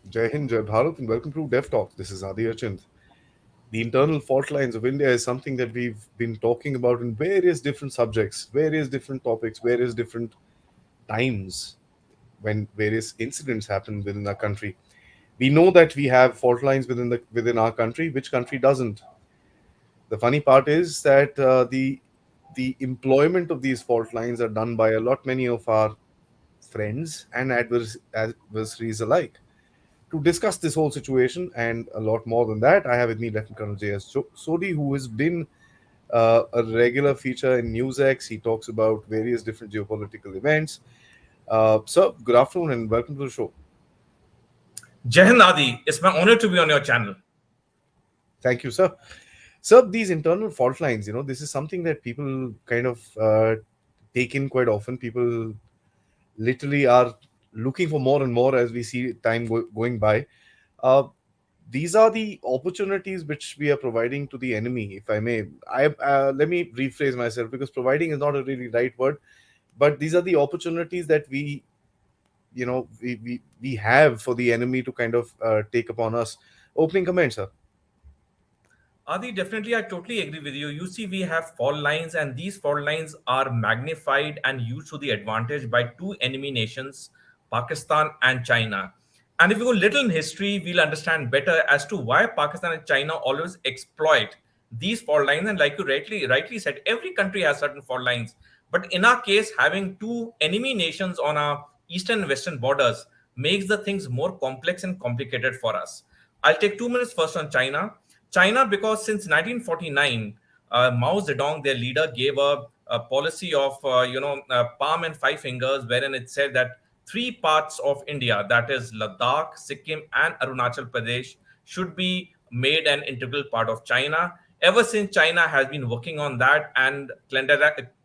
Jai Hind, Jai Bharat, and welcome to Dev Talk. This is Adi Achint. The internal fault lines of India is something that we've been talking about in various different subjects, various different topics, various different times when various incidents happen within our country. We know that we have fault lines within our country. Which country doesn't? The funny part is that the employment of these fault lines are done by a lot many of our friends and adversaries alike. To discuss this whole situation and a lot more than that, I have with me Lieutenant Colonel J.S. Sodhi, who has been a regular feature in NewsX. He talks about various different geopolitical events. Sir, good afternoon and welcome to the show. Jai Hind, Aadi, it's my honor to be on your channel. Thank you, sir. Sir, these internal fault lines, this is something that people kind of take in quite often. People literally are looking for more and more as we see time going by. Uh, these are the opportunities which we are providing to the enemy, if I may. I Let me rephrase myself, because providing is not a really right word, but these are the opportunities that we have for the enemy to kind of take upon us. Opening comments, sir. Adi, definitely, I totally agree with you. You see, we have fault lines, and these fault lines are magnified and used to the advantage by two enemy nations, Pakistan and China. And if we go little in history, we'll understand better as to why Pakistan and China always exploit these fault lines. And like you rightly said, every country has certain fault lines. But in our case, having two enemy nations on our eastern and western borders makes the things more complex and complicated for us. I'll take 2 minutes first on China. China, because since 1949, Mao Zedong, their leader, gave a policy of palm and five fingers, wherein it said that three parts of India, that is Ladakh, Sikkim, and Arunachal Pradesh, should be made an integral part of China. Ever since, China has been working on that, and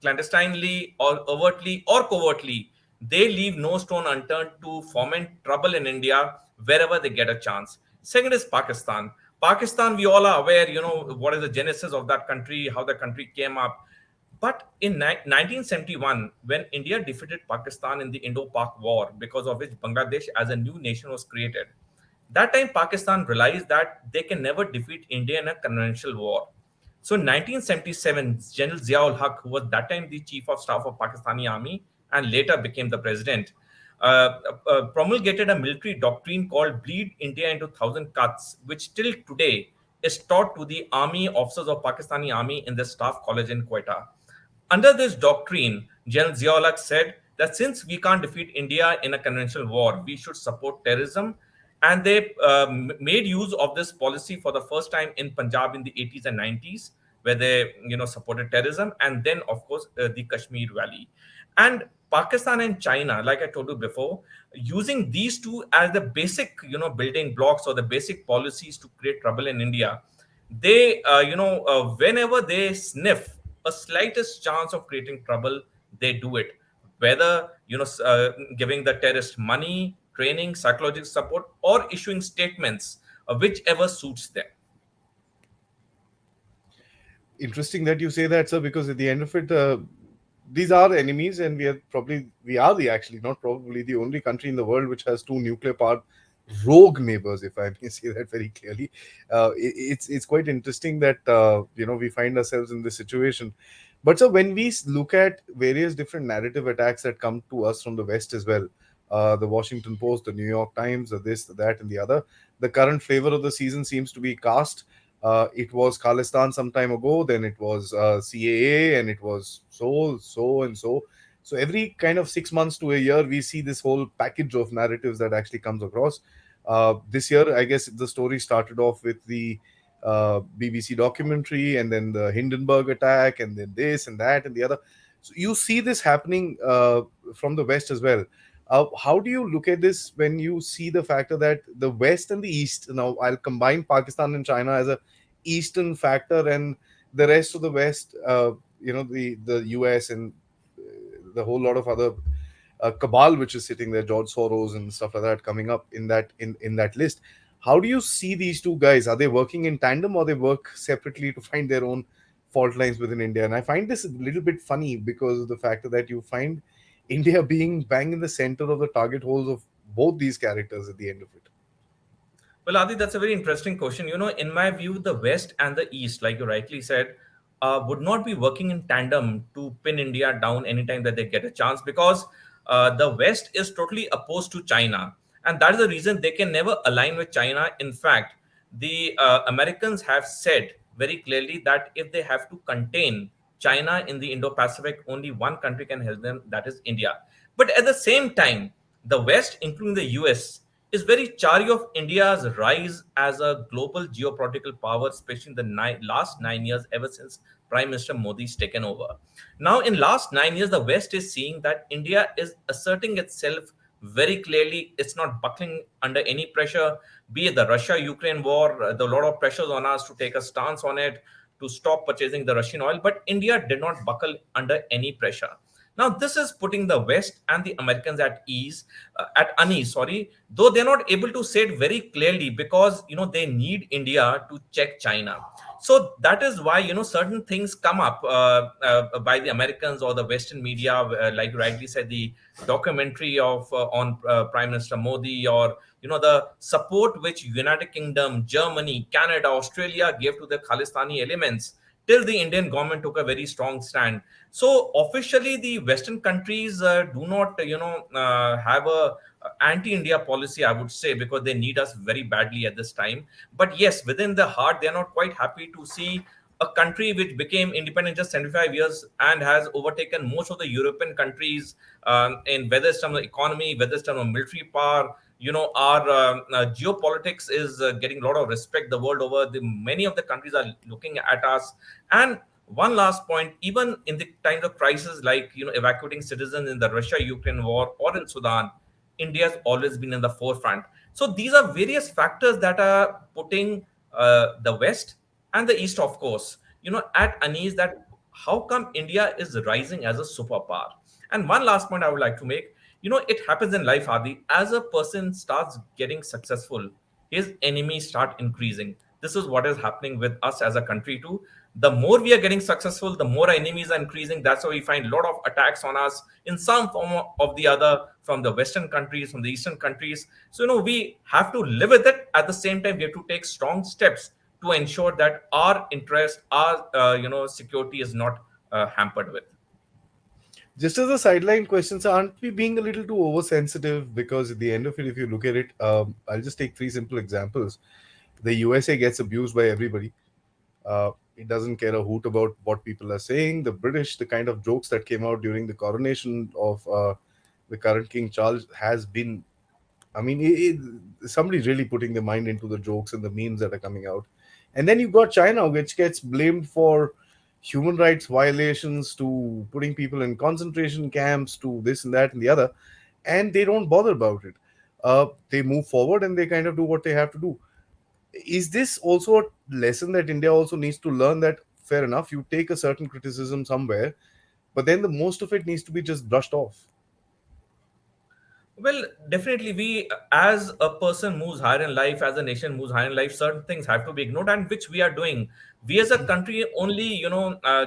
clandestinely or overtly or covertly, they leave no stone unturned to foment trouble in India wherever they get a chance. Second is Pakistan. Pakistan, we all are aware, what is the genesis of that country, how the country came up. But in 1971, when India defeated Pakistan in the Indo-Pak War, because of which Bangladesh as a new nation was created, that time Pakistan realized that they can never defeat India in a conventional war. So in 1977, General Ziaul Haq, who was that time the chief of staff of Pakistani army and later became the president, promulgated a military doctrine called Bleed India into Thousand Cuts, which till today is taught to the army officers of Pakistani army in the staff college in Quetta. Under this doctrine, General Ziaul said that since we can't defeat India in a conventional war, we should support terrorism. And they made use of this policy for the first time in Punjab in the 80s and 90s, where they supported terrorism, and then of course the Kashmir Valley. And Pakistan and China, like I told you before, using these two as the basic building blocks or the basic policies to create trouble in India, they whenever they sniff a slightest chance of creating trouble, they do it, whether giving the terrorist money, training, psychological support, or issuing statements, whichever suits them. Interesting that you say that, sir, because at the end of it, these are enemies, and we are the actually not probably the only country in the world which has two nuclear powered rogue neighbors, if I may say that very clearly. It's quite interesting that we find ourselves in this situation. But so when we look at various different narrative attacks that come to us from the West as well, the Washington Post, the New York Times, the this, the that, and the other, the current flavor of the season seems to be caste. It was Khalistan some time ago, then it was CAA, and it was so and so. So every kind of 6 months to a year, we see this whole package of narratives that actually comes across. This year, I guess the story started off with the BBC documentary, and then the Hindenburg attack, and then this and that and the other. So you see this happening from the West as well. How do you look at this when you see the factor that the West and the East, now I'll combine Pakistan and China as a Eastern factor, and the rest of the West, the US and the whole lot of other cabal which is sitting there, George Soros and stuff like that, coming up in that list. How do you see these two guys? Are they working in tandem, or they work separately to find their own fault lines within India? And I find this a little bit funny because of the fact that you find India being bang in the center of the target holes of both these characters at the end of it. Well, Adi, that's a very interesting question. In my view, the West and the East, like you rightly said, would not be working in tandem to pin India down anytime that they get a chance, because the West is totally opposed to China. And that is the reason they can never align with China. In fact, the Americans have said very clearly that if they have to contain China in the Indo Pacific, only one country can help them, that is India. But at the same time, the West, including the US, is very chary of India's rise as a global geopolitical power, especially in the last 9 years, ever since Prime Minister Modi's taken over. Now, in last 9 years, the West is seeing that India is asserting itself very clearly. It's not buckling under any pressure, be it the Russia-Ukraine war. There are a lot of pressures on us to take a stance on it, to stop purchasing the Russian oil, but India did not buckle under any pressure. Now, this is putting the West and the Americans at unease, sorry, though they're not able to say it very clearly, because they need India to check China. So that is why certain things come up by the Americans or the Western media, like you rightly said, the documentary of on Prime Minister Modi, or the support which United Kingdom, Germany, Canada, Australia gave to the Khalistani elements, till the Indian government took a very strong stand. So officially, the Western countries do not, have a anti-India policy, I would say, because they need us very badly at this time. But yes, within the heart, they are not quite happy to see a country which became independent just 75 years and has overtaken most of the European countries, in whether it's terms of economy, whether it's terms of military power. Our geopolitics is getting a lot of respect the world over. Many of the countries are looking at us. And one last point, even in the times of crisis, like evacuating citizens in the Russia-Ukraine war or in Sudan, India has always been in the forefront. So these are various factors that are putting the West and the East, of course, at unease, that how come India is rising as a superpower. And one last point I would like to make, it happens in life, Adi. As a person starts getting successful, his enemies start increasing. This is what is happening with us as a country too. The more we are getting successful, the more our enemies are increasing. That's why we find a lot of attacks on us in some form of the other, from the Western countries, from the Eastern countries. So we have to live with it. At the same time, we have to take strong steps to ensure that our interest, our security is not hampered with. Just as a sideline question, so aren't we being a little too oversensitive? Because at the end of it, if you look at it, I'll just take three simple examples. The USA gets abused by everybody. It doesn't care a hoot about what people are saying. The British, the kind of jokes that came out during the coronation of the current King Charles has been, I mean, somebody really putting their mind into the jokes and the memes that are coming out. And then you've got China, which gets blamed for human rights violations, to putting people in concentration camps, to this and that and the other. And they don't bother about it. They move forward and they kind of do what they have to do. Is this also a lesson that India also needs to learn, that fair enough, you take a certain criticism somewhere, but then the most of it needs to be just brushed off? Well, definitely, we, as a person moves higher in life, as a nation moves higher in life, certain things have to be ignored, and which we are doing. We, as a country, only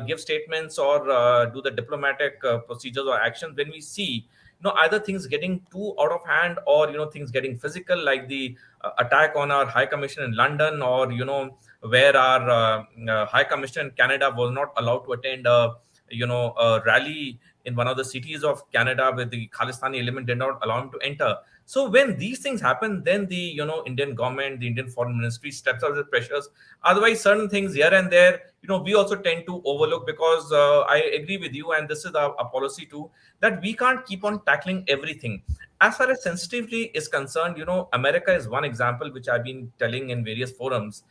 give statements or do the diplomatic procedures or actions when we see either things getting too out of hand, or things getting physical, like the attack on our High Commission in London, or where our High Commission in Canada was not allowed to attend a rally in one of the cities of Canada, where the Khalistani element did not allow him to enter. So when these things happen, then the Indian government, the Indian Foreign Ministry steps up the pressures. Otherwise, certain things here and there, we also tend to overlook, because I agree with you, and this is our policy too, that we can't keep on tackling everything. As far as sensitivity is concerned, America is one example which I've been telling in various forums.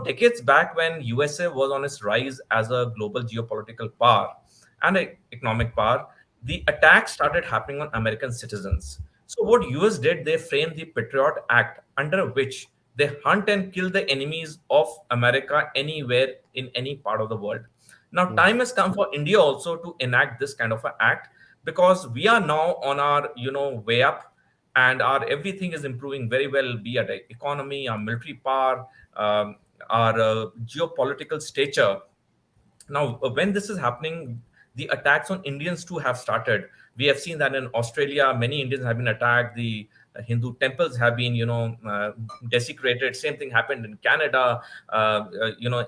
Decades back, when USA was on its rise as a global geopolitical power and economic power, the attacks started happening on American citizens. So what US did, they framed the Patriot Act, under which they hunt and kill the enemies of America anywhere in any part of the world. Now, Hmm. time has come for India also to enact this kind of an act, because we are now on our way up, and our everything is improving very well, be it economy, our military power, our geopolitical stature. Now, when this is happening, the attacks on Indians too have started. We have seen that in Australia, many Indians have been attacked. The Hindu temples have been, desecrated. Same thing happened in Canada,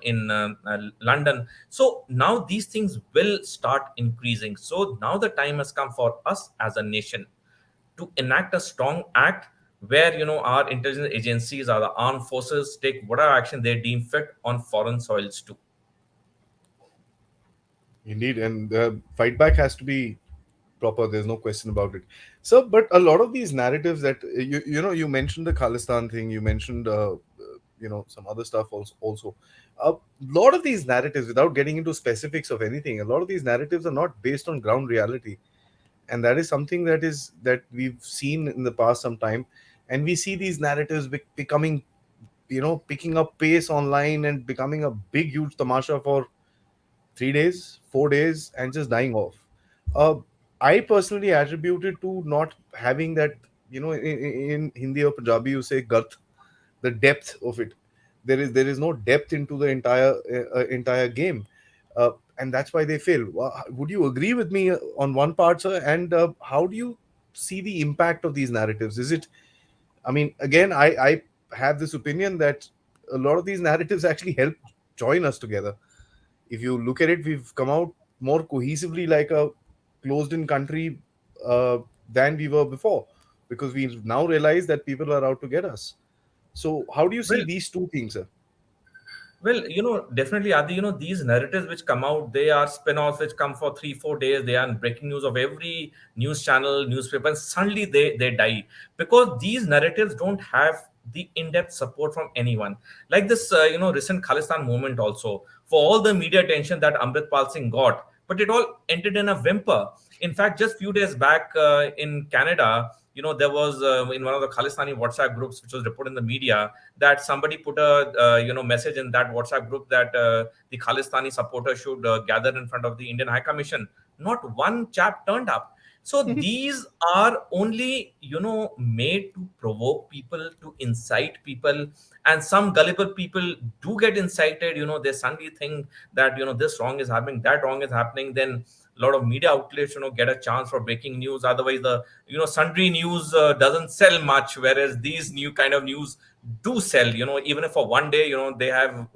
in London. So now these things will start increasing. So now the time has come for us as a nation to enact a strong act where, our intelligence agencies or the armed forces take whatever action they deem fit on foreign soils too. Indeed, and the fight back has to be proper. There's no question about it. So, but a lot of these narratives that you mentioned the Khalistan thing, you mentioned some other stuff also. A lot of these narratives, without getting into specifics of anything, a lot of these narratives are not based on ground reality, and that is something that we've seen in the past some time, and we see these narratives becoming, picking up pace online and becoming a big huge tamasha for 3 days, 4 days, and just dying off. Uh, I personally attribute it to not having that, in Hindi or Punjabi, you say garth, the depth of it. There is no depth into the entire game, and that's why they fail. Would you agree with me on one part, sir? And how do you see the impact of these narratives? Is it? I mean, again, I have this opinion that a lot of these narratives actually help join us together. If you look at it, we've come out more cohesively like a closed in country than we were before, because we now realize that people are out to get us. So how do you see Well, these two things, sir? Well, definitely, Adi, these narratives which come out, they are spin-offs which come for 3, 4 days. They are in breaking news of every news channel, newspaper, and suddenly they die because these narratives don't have the in-depth support from anyone. Like this, recent Khalistan movement also, for all the media attention that Amritpal Singh got, but it all ended in a whimper. In fact, just few days back in Canada, there was in one of the Khalistani WhatsApp groups, which was reported in the media, that somebody put a message in that WhatsApp group that the Khalistani supporters should gather in front of the Indian High Commission. Not one chap turned up. So these are only made to provoke people, to incite people, and some gullible people do get incited. They suddenly think that this wrong is happening, that wrong is happening. Then a lot of media outlets get a chance for breaking news. Otherwise, the sundry news doesn't sell much, whereas these new kind of news do sell, even if for one day, they have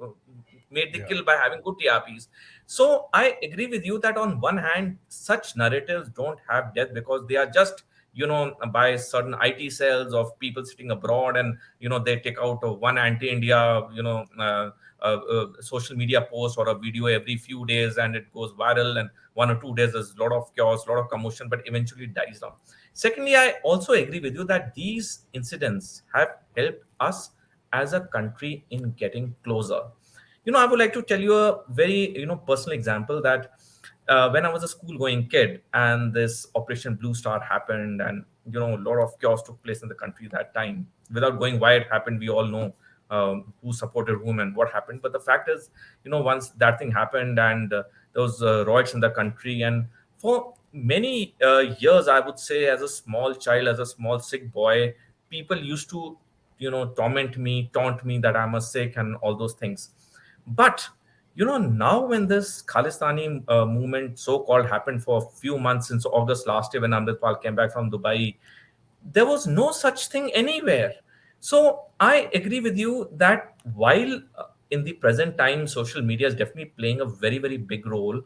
made the Yeah, kill by having good TRPs. So I agree with you that on one hand, such narratives don't have depth because they are just, by certain IT cells of people sitting abroad, and, they take out one anti-India, social media post or a video every few days and it goes viral, and 1 or 2 days there's a lot of chaos, a lot of commotion, but eventually it dies down. Secondly, I also agree with you that these incidents have helped us as a country in getting closer. I would like to tell you a very, personal example that when I was a school going kid and this Operation Blue Star happened, and, a lot of chaos took place in the country that time. Without going why it happened, we all know who supported whom and what happened. But the fact is, once that thing happened and there was riots in the country, and for many years, I would say, as a small child, as a small sick boy, people used to, torment me, taunt me that I'm a sick and all those things. But now when this Khalistani movement, so-called, happened for a few months since August last year when Amritpal came back from Dubai, there was no such thing anywhere. So I agree with you that while in the present time, social media is definitely playing a very, very big role.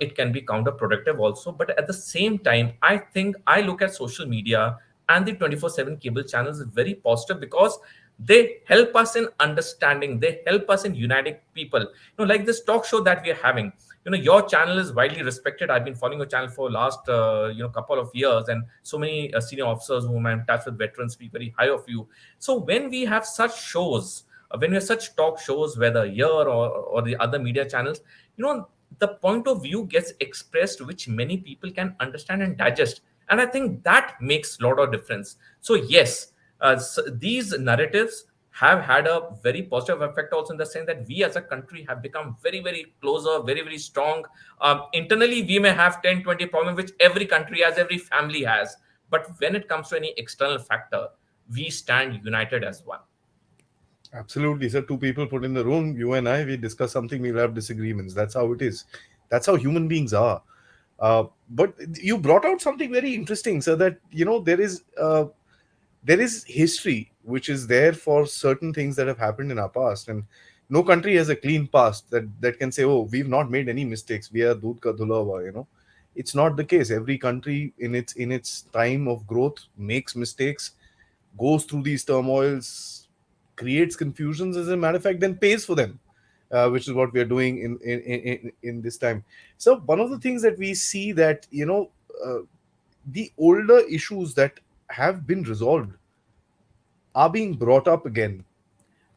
It can be counterproductive also. But at the same time, I think I look at social media and the 24/7 cable channels is very positive because they help us in understanding, they help us in uniting people. Like this talk show that we are having, your channel is widely respected. I've been following your channel for last couple of years, and so many senior officers whom I'm in touch with, veterans, speak very high of you. So when we have such shows, when we have such talk shows, whether here or the other media channels, the point of view gets expressed which many people can understand and digest, and I think that makes a lot of difference. So yes, these narratives have had a very positive effect also, in the sense that we as a country have become very, very closer, very, very strong. Internally we may have 10, 20 problems which every country has, every family has, but when it comes to any external factor, we stand united as one. absolutely. So two people put in the room, you and I, we discuss something, we'll have disagreements. That's how it is. That's how human beings are. But you brought out something very interesting, so that there is there is history which is there for certain things that have happened in our past, and no country has a clean past that can say, oh, we've not made any mistakes, we are doodh ka dhula hua, it's not the case. Every country in its time of growth makes mistakes, goes through these turmoils, creates confusions, as a matter of fact, then pays for them, which is what we are doing in this time. So one of the things that we see that, the older issues that have been resolved are being brought up again.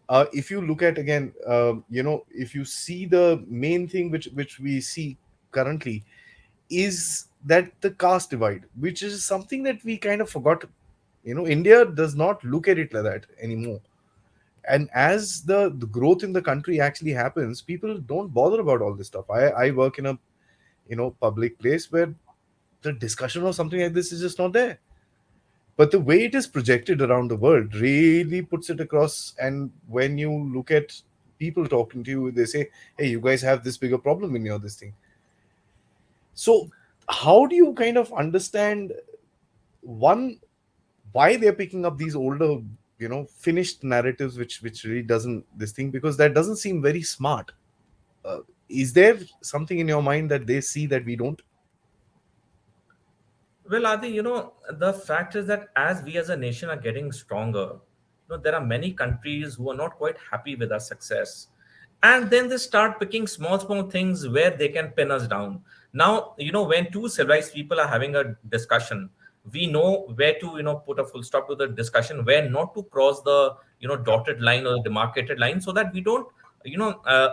If you look at again, if you see the main thing which we see currently is that the caste divide, which is something that we kind of forgot. India does not look at it like that anymore. And as the growth in the country actually happens, people don't bother about all this stuff. I work in a public place where the discussion of something like this is just not there. But the way it is projected around the world really puts it across. And when you look at people talking to you, they say, hey, you guys have this bigger problem in your this thing. So how do you kind of understand, one, why they're picking up these older, finished narratives, which really doesn't this thing, because that doesn't seem very smart. Is there something in your mind that they see that we don't? Well, Adi, the fact is that as we as a nation are getting stronger, there are many countries who are not quite happy with our success. And then they start picking small, small things where they can pin us down. Now, when two civilized people are having a discussion, we know where to, put a full stop to the discussion, where not to cross the, dotted line or the demarcated line so that we don't,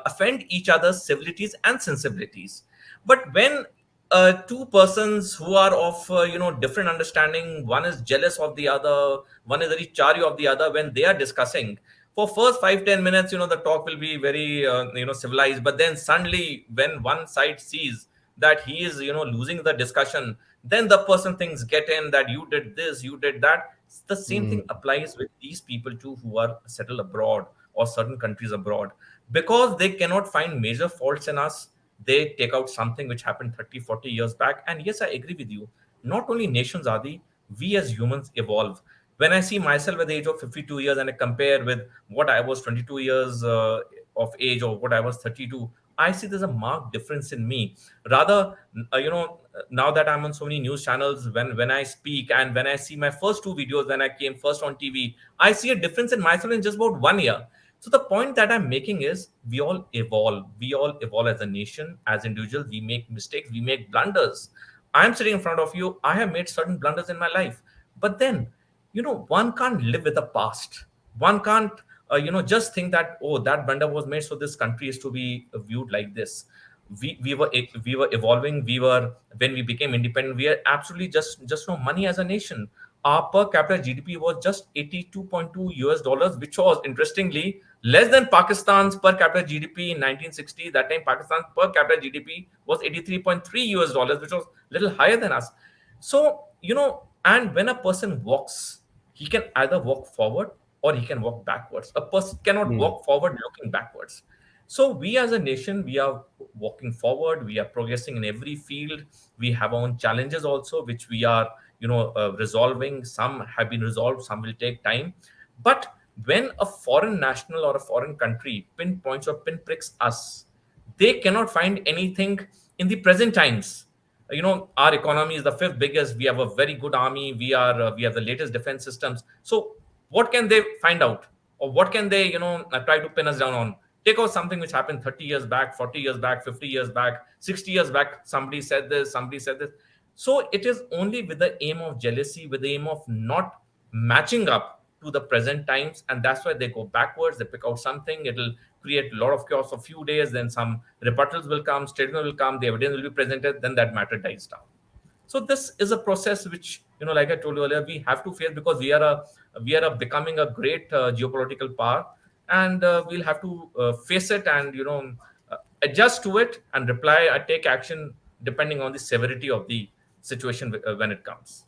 offend each other's civilities and sensibilities. But when two persons who are of different understanding, one is jealous of the other, one is very chary of the other, when they are discussing for first 5-10 minutes, the talk will be very civilized, but then suddenly when one side sees that he is losing the discussion, then the person thinks get in that you did this, you did that. The same Hmm. thing applies with these people too who are settled abroad or certain countries abroad, because they cannot find major faults in us. They take out something which happened 30, 40 years back. And yes, I agree with you. Not only nations, Adi, we as humans evolve. When I see myself at the age of 52 years and I compare with what I was 22 years of age or what I was 32, I see there's a marked difference in me. Rather, now that I'm on so many news channels, when I speak and when I see my first two videos when I came first on TV, I see a difference in myself in just about 1 year. So the point that I'm making is we all evolve. We all evolve as a nation, as individuals. We make mistakes, we make blunders. I'm sitting in front of you. I have made certain blunders in my life. But then, one can't live with the past. One can't, just think that, oh, that blunder was made, so this country is to be viewed like this. We were evolving. We were, when we became independent, we are absolutely just no money as a nation. Our per capita GDP was just 82.2 US dollars, which was interestingly less than Pakistan's per capita GDP in 1960. That time, Pakistan's per capita GDP was 83.3 US dollars, which was a little higher than us. So, and when a person walks, he can either walk forward or he can walk backwards. A person cannot Hmm. walk forward looking backwards. So we as a nation, we are walking forward. We are progressing in every field. We have our own challenges also, which we are, resolving. Some have been resolved. Some will take time. But when a foreign national or a foreign country pinpoints or pinpricks us, they cannot find anything in the present times. Our economy is the fifth biggest. We have a very good army. We have the latest defense systems. So what can they find out, or what can they try to pin us down on? Take out something which happened 30 years back, 40 years back, 50 years back, 60 years back. Somebody said this, somebody said this. So it is only with the aim of jealousy, with the aim of not matching up to the present times, and that's why they go backwards. They pick out something. It'll create a lot of chaos for a few days. Then some rebuttals will come, statement will come, the evidence will be presented. Then that matter dies down. So this is a process which, like I told you earlier, we have to face, because we are becoming a great geopolitical power, and we'll have to face it and adjust to it and reply or take action depending on the severity of the situation when it comes.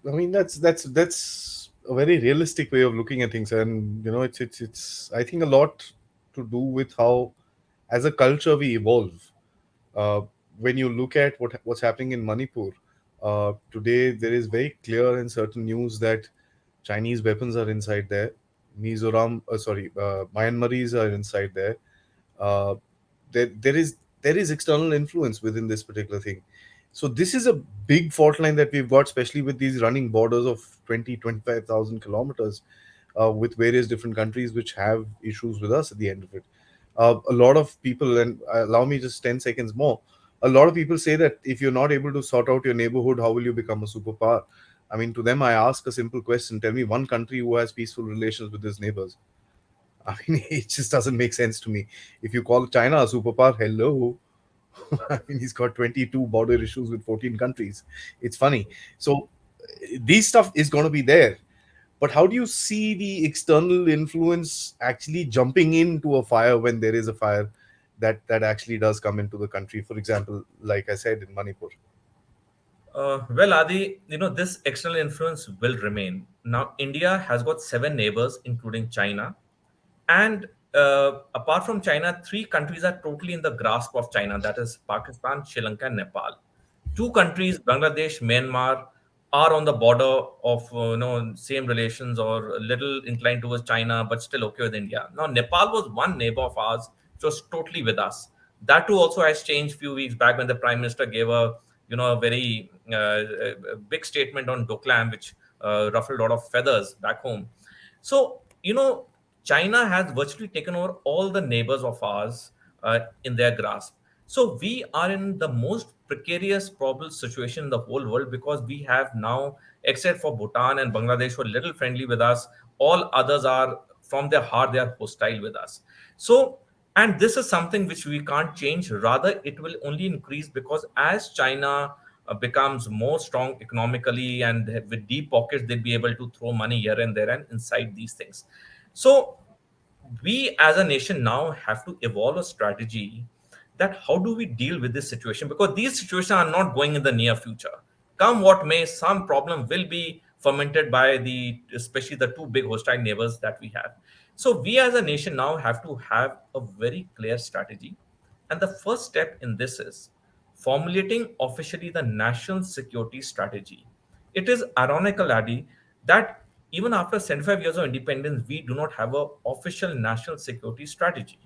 I mean, that's a very realistic way of looking at things, and it's I think a lot to do with how, as a culture, we evolve. Uh, when you look at what's happening in Manipur, Today, there is very clear and certain news that Chinese weapons are inside there. Myanmaris are inside there. Uh, there is external influence within this particular thing. So this is a big fault line that we've got, especially with these running borders of 25,000 kilometers with various different countries which have issues with us at the end of it. A lot of people, and allow me just 10 seconds more. A lot of people say that if you're not able to sort out your neighborhood, how will you become a superpower? I mean, to them, I ask a simple question: tell me one country who has peaceful relations with its neighbors. I mean, it just doesn't make sense to me. If you call China a superpower, hello. I mean, he's got 22 border issues with 14 countries. It's funny. So, these stuff is going to be there. But how do you see the external influence actually jumping into a fire when there is a fire that actually does come into the country? For example, like I said in Manipur. Well, Adi, this external influence will remain. Now, India has got seven neighbors, including China. And apart from China, three countries are totally in the grasp of China. That is Pakistan, Sri Lanka, and Nepal. Two countries, Bangladesh, Myanmar, are on the border of same relations or a little inclined towards China, but still okay with India. Now, Nepal was one neighbor of ours which was totally with us. That too also has changed few weeks back when the Prime Minister gave a very big statement on Doklam, which ruffled a lot of feathers back home. So, China has virtually taken over all the neighbors of ours in their grasp. So we are in the most precarious probable situation in the whole world because we have now, except for Bhutan and Bangladesh, who are little friendly with us, all others are from their heart, they are hostile with us. So, and this is something which we can't change. Rather, it will only increase because as China becomes more strong economically and with deep pockets, they'll be able to throw money here and there and inside these things. So we as a nation now have to evolve a strategy that how do we deal with this situation, because these situations are not going in the near future. Come what may, some problem will be fermented by the especially the two big hostile neighbors that we have. So we as a nation now have to have a very clear strategy, and the first step in this is formulating officially the national security strategy. It is ironical, Adi, that even after 75 years of independence, we do not have an official national security strategy.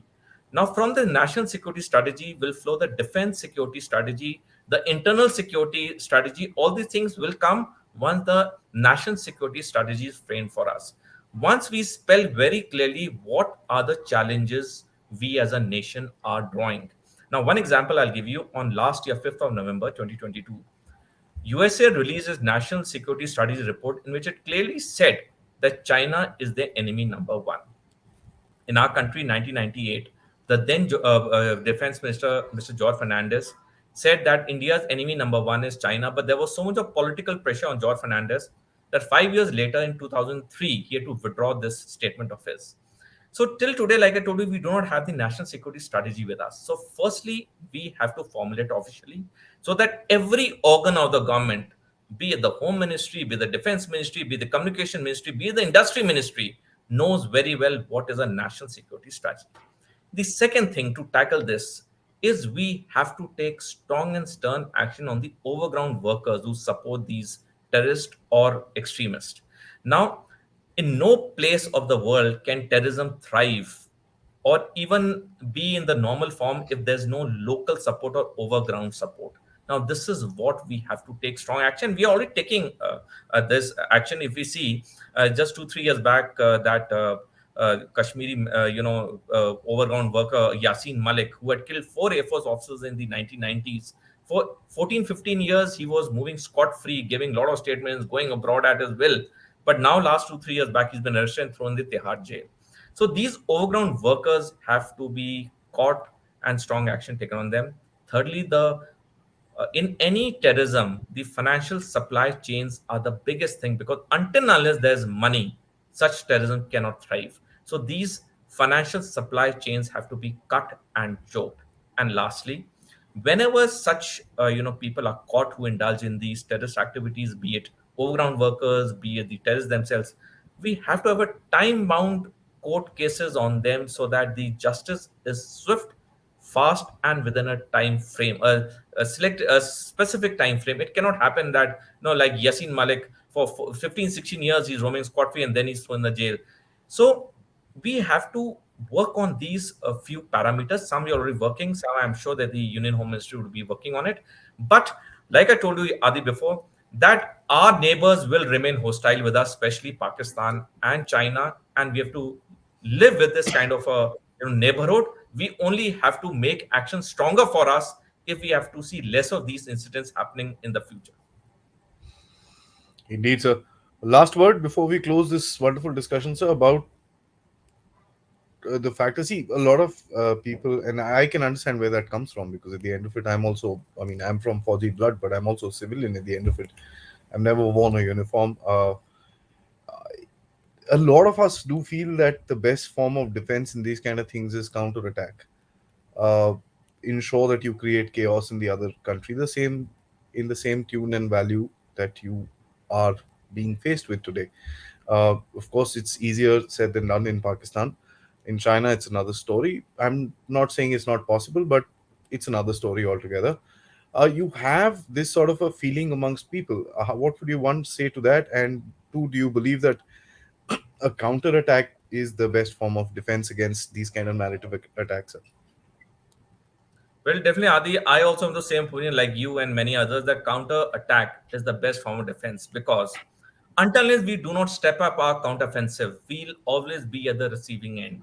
Now, from the national security strategy will flow the defense security strategy, the internal security strategy. All these things will come once the national security strategy is framed for us. Once we spell very clearly what are the challenges we as a nation are drawing. Now, one example I'll give you on last year, 5th of November 2022. USA released its national security strategy report in which it clearly said that China is their enemy number one. In our country, 1998, the then defense minister, Mr. George Fernandez, said that India's enemy number one is China, but there was so much of political pressure on George Fernandez that 5 years later, in 2003, he had to withdraw this statement of his. So till today, like I told you, we do not have the national security strategy with us. So firstly, we have to formulate officially so that every organ of the government, be it the home ministry, be it the defense ministry, be it the communication ministry, be it the industry ministry, knows very well what is a national security strategy. The second thing to tackle this is we have to take strong and stern action on the overground workers who support these terrorists or extremists. Now, in no place of the world can terrorism thrive or even be in the normal form if there's no local support or overground support. Now, this is what we have to take strong action. We are already taking this action. If we see just 2 3 years back, that Kashmiri, overground worker Yasin Malik, who had killed four Air Force officers in the 1990s. For 14 15 years, he was moving scot free, giving a lot of statements, going abroad at his will. But now, last 2 3 years back, he's been arrested and thrown in the Tihar jail. So these overground workers have to be caught and strong action taken on them. Thirdly, the in any terrorism, the financial supply chains are the biggest thing because until and unless there's money, such terrorism cannot thrive. So these financial supply chains have to be cut and choked. And lastly, whenever such people are caught who indulge in these terrorist activities, be it overground workers, be it the terrorists themselves, we have to have a time bound court cases on them so that the justice is swift, fast, and within a time frame, select a specific time frame. It cannot happen that, like Yasin Malik, for 15, 16 years he's roaming scot free and then he's thrown in the jail. So we have to work on these few parameters. Some we're already working, some I'm sure that the Union Home Ministry would be working on it. But like I told you, Adi, before, that our neighbors will remain hostile with us, especially Pakistan and China, and we have to live with this kind of a neighborhood. We only have to make action stronger for us if we have to see less of these incidents happening in the future. Indeed, sir. Last word before we close this wonderful discussion, sir, about the fact is, see, a lot of people, and I can understand where that comes from, because at the end of it, I'm also, I mean, I'm from Fauji blood, but I'm also a civilian at the end of it. I've never worn a uniform. A lot of us do feel that the best form of defense in these kind of things is counterattack. uh, Ensure that you create chaos in the other country, the same, in the same tune and value that you are being faced with today. Of course, it's easier said than done in Pakistan. In China, it's another story. I'm not saying it's not possible, but it's another story altogether. You have this sort of a feeling amongst people. What would you one say to that? And two, do you believe that a counterattack is the best form of defense against these kind of narrative attacks? Well, definitely, Adi, I also have the same opinion like you and many others that counter attack is the best form of defense, because until we do not step up our counter offensive, we'll always be at the receiving end.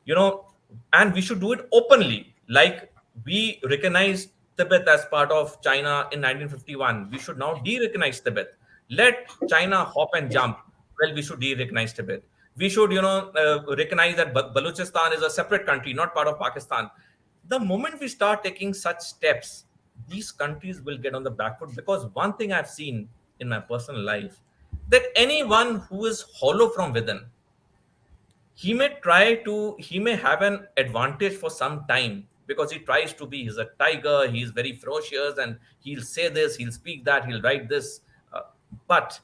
you know and we should do it openly, like we recognized Tibet as part of China in 1951. We should now de-recognize Tibet. Let China hop and jump. Well, we should de-recognize Tibet. We should recognize that Balochistan is a separate country, not part of Pakistan. The moment we start taking such steps, these countries will get on the back foot, because one thing I've seen in my personal life, that anyone who is hollow from within, he may have an advantage for some time, because he tries to be, he's a tiger, he's very ferocious, and he'll say this, he'll speak that, he'll write this, uh, but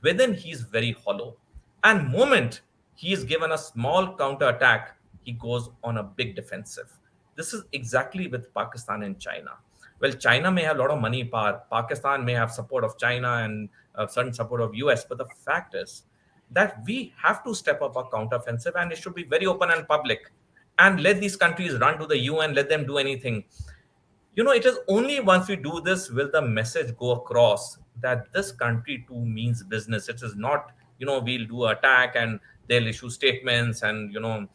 within he's very hollow. And moment he is given a small counter attack, he goes on a big defensive. This is exactly with Pakistan and China. Well, China may have a lot of money power, Pakistan may have support of China and certain support of US, but the fact is that we have to step up our counteroffensive, and it should be very open and public, and let these countries run to the UN, let them do anything. It is only once we do this will the message go across that this country too means business. It is not, we'll do attack and they'll issue statements, and the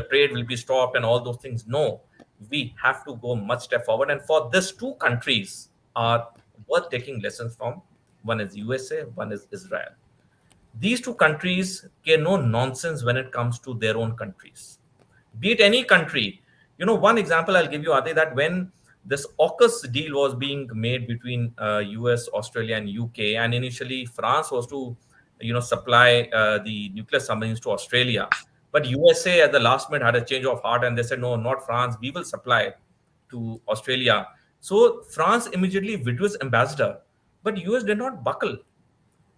trade will be stopped and all those things. No, we have to go much step forward, and for this, two countries are worth taking lessons from. One is USA, one is Israel. These two countries care no nonsense when it comes to their own countries, be it any country. One example I'll give you, Ade, that when this AUKUS deal was being made between US, Australia, and UK, and initially France was to, supply the nuclear submarines to Australia, but USA at the last minute had a change of heart and they said, no, not France, we will supply to Australia. So France immediately withdrew its ambassador, but US did not buckle.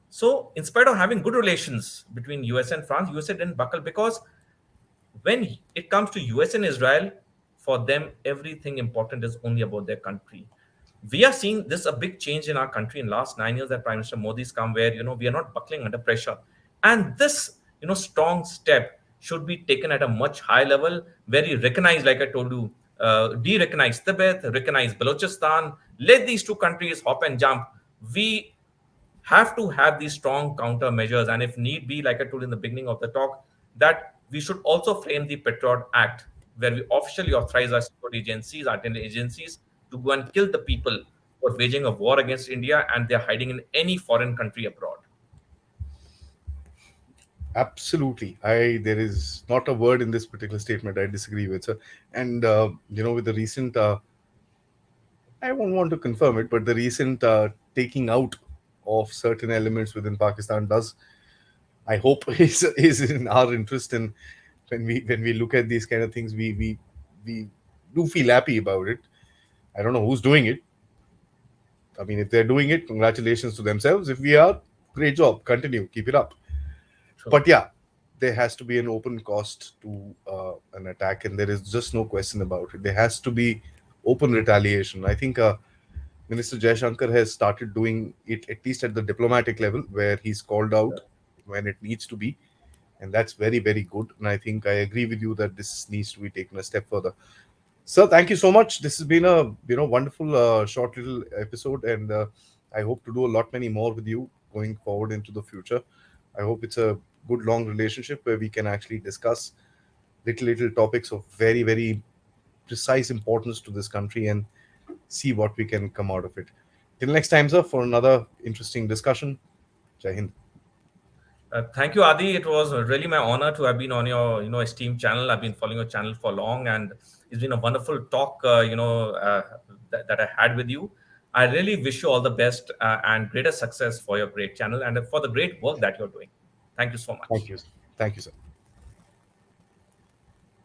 So, in spite of having good relations between US and France, USA didn't buckle, because when it comes to US and Israel, for them, everything important is only about their country. We are seeing this a big change in our country in last 9 years that Prime Minister Modi's come, where we are not buckling under pressure, and this strong step should be taken at a much higher level, where you recognize, like I told you, de-recognize Tibet, recognize Balochistan, let these two countries hop and jump. We have to have these strong countermeasures. And if need be, like I told in the beginning of the talk, that we should also frame the Patriot Act, where we officially authorize our security agencies, our intelligence agencies, to go and kill the people who are waging a war against India and they're hiding in any foreign country abroad. Absolutely. There is not a word in this particular statement I disagree with, sir. And with the recent, I won't want to confirm it, but the recent taking out of certain elements within Pakistan does, I hope, is in our interest. And when we look at these kind of things, we do feel happy about it. I don't know who's doing it. I mean, if they're doing it, congratulations to themselves. If we are, great job. Continue, keep it up. True. But yeah, there has to be an open cost to an attack, and there is just no question about it. There has to be open retaliation. I think Minister Jaishankar has started doing it at least at the diplomatic level, where he's called out when it needs to be, and that's very, very good. And I think I agree with you that this needs to be taken a step further. Sir, thank you so much. This has been a wonderful short little episode, and I hope to do a lot many more with you going forward into the future. I hope it's a good long relationship where we can actually discuss little topics of very, very precise importance to this country and see what we can come out of it. Till next time, sir, for another interesting discussion. Jai Hind. Thank you, Adi. It was really my honor to have been on your, esteemed channel. I've been following your channel for long, and it's been a wonderful talk, that I had with you. I really wish you all the best and greater success for your great channel and for the great work that you're doing. Thank you so Thank much. you. Thank you, sir.